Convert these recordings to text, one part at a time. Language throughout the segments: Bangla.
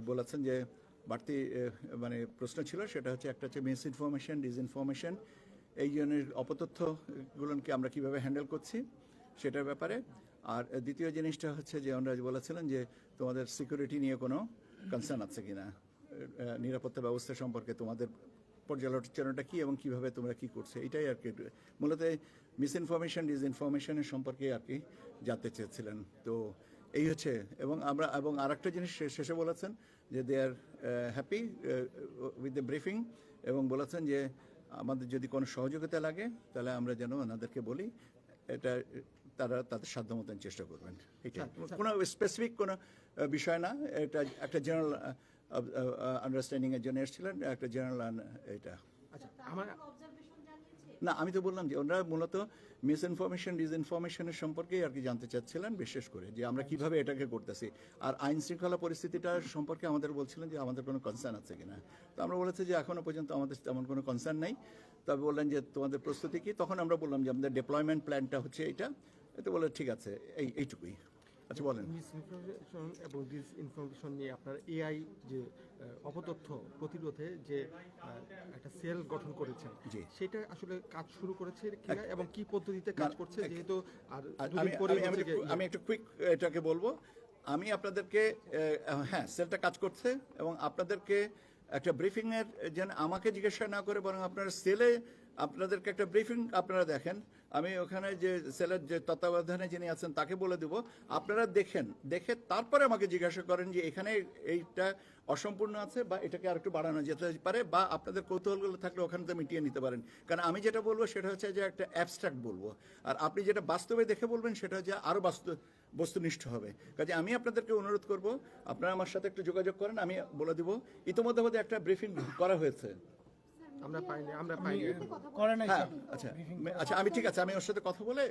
বলেছেন যে বাড়তি মানে প্রশ্ন ছিল, সেটা হচ্ছে একটা হচ্ছে মিস ইনফরমেশন, ডিসইনফরমেশন, এই জনের অপতথ্যগুলোকে আমরা কীভাবে হ্যান্ডেল করছি সেটার ব্যাপারে। আর দ্বিতীয় জিনিসটা হচ্ছে যে ওনারা বলেছিলেন যে তোমাদের সিকিউরিটি নিয়ে কোনো কনসার্ন আছে কি না, নিরাপত্তা ব্যবস্থা সম্পর্কে তোমাদের পর্যালোচনাটা কী এবং কীভাবে তোমরা কী করছো, এটাই আর কি মূলত মিস ইনফরমেশন ডিসইনফরমেশনের সম্পর্কে আর কি জানতে চেয়েছিলেন। তো এই হচ্ছে, এবং আর একটা জিনিস শেষে বলেছেন যে দে আর হ্যাপি উইথ দ্য ব্রিফিং, এবং বলেছেন যে আমাদের যদি কোনো সহযোগিতা লাগে তাহলে আমরা যেন ওনাদেরকে বলি, এটা তারা তাদের সাধ্য মতন চেষ্টা করবেন। এটা কোনো স্পেসিফিক কোনো বিষয় না, এটা একটা জেনারেল আন্ডারস্ট্যান্ডিংয়ের জন্য এসেছিলেন, একটা জেনারেল এটা। আচ্ছা, আমার না, আমি তো বললাম যে ওনারা মূলত মিস ইনফরমেশন ডিসইনফরমেশনের সম্পর্কেই আর কি জানতে চাচ্ছিলেন, বিশেষ করে যে আমরা কিভাবে এটাকে করতেছি। আর আইন শৃঙ্খলা পরিস্থিতিটা সম্পর্কে আমাদের বলছিলেন যে আমাদের কোনো কনসার্ন আছে কিনা। তো আমরা বলেছি যে এখনো পর্যন্ত আমাদের তেমন কোনো কনসার্ন নেই। তবে বললেন যে তোমাদের প্রস্তুতি কি, তখন আমরা বললাম যে আমাদের ডিপ্লয়মেন্ট প্ল্যানটা হচ্ছে এইটা। এতে বলে ঠিক আছে, এইটুকুই। আচ্ছা বলেন। মিসইনফরমেশন এবং ডিসইনফরমেশন নিয়ে আপনার এআই যে অপতথ্য প্রতিরোধে যে একটা সেল গঠন করেছেন, জি, সেটা আসলে কাজ শুরু করেছে কিনা এবং কি পদ্ধতিতে কাজ করছে, যেহেতু আর আমি একটু কুইক এটাকে বলবো। আমি আপনাদেরকে হ্যাঁ, সেলটা কাজ করছে এবং আপনাদেরকে একটা ব্রিফিংয়ের যেন আমাকে জিজ্ঞাসা না করে বরং আপনারা সেলে আপনাদেরকে একটা ব্রিফিং আপনারা দেখেন। আমি ওখানে যে সেলের যে তত্ত্বাবধানে যিনি আছেন তাকে বলে দেব, আপনারা দেখে তারপরে আমাকে জিজ্ঞাসা করেন যে এখানে এইটা অসম্পূর্ণ আছে বা এটাকে আর একটু বাড়ানো যেতে পারে, বা আপনাদের কৌতূহলগুলো থাকলে ওখানে তো মিটিয়ে নিতে পারেন। কারণ আমি যেটা বলবো সেটা হচ্ছে যে একটা অ্যাবস্ট্রাক্ট বলবো, আর আপনি যেটা বাস্তবে দেখে বলবেন সেটা হচ্ছে আরও বস্তুনিষ্ঠ হবে। কাজে আমি আপনাদেরকে অনুরোধ করব, আপনারা আমার সাথে একটু যোগাযোগ করেন, আমি বলে দিব। ইতিমধ্যে একটা ব্রিফিং করা হয়েছে, আমরা পাইনি হ্যাঁ। আচ্ছা, আমি ঠিক আছে, আমি ওর সাথে কথা বলে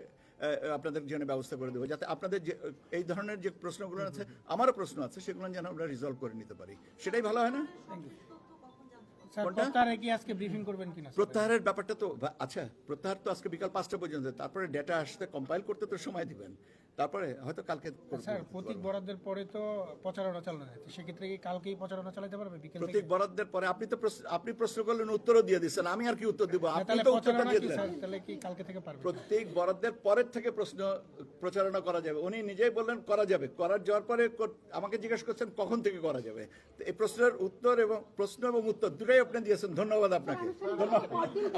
আপনাদের জন্য ব্যবস্থা করে দেবো, যাতে আপনাদের যে এই ধরনের যে প্রশ্নগুলো আছে, আমারও প্রশ্ন আছে, সেগুলো যেন আমরা রিজলভ করে নিতে পারি, সেটাই ভালো হয় না? প্রত্যাহারের ব্যাপারটা তো আচ্ছা, প্রত্যাহার তো আজকে বিকাল 5টা পর্যন্ত, তারপরে ডেটা আসতে কম্পাইল করতে তো সময় দিবেন, তারপরে হয়তো কালকে। স্যার, প্রতীক বরাদ্দের পরে তো প্রচারণা চালানো যায়, সেক্ষেত্রে কি কালকেই প্রচারণা চালাতে পারবে বিকেল থেকে? প্রতীক বরাদ্দের পরে আপনি প্রশ্ন করলেন, উত্তরও দিয়ে দিচ্ছেন, আমি আর কি উত্তর দিব? আপনি তো উত্তরটা দিয়ে দিলেন। তাহলে কি কালকে থেকে পারবে? প্রতীক বরাদ্দের পরের থেকে প্রচারণা করা যাবে। উনি নিজেই বললেন করা যাবে, যাওয়ার পরে আমাকে জিজ্ঞেস করছেন কখন থেকে করা যাবে। এই প্রশ্নের প্রশ্ন এবং উত্তর দুটোই আপনি দিয়েছেন, ধন্যবাদ আপনাকে। ধন্যবাদ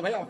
ভাইয়া।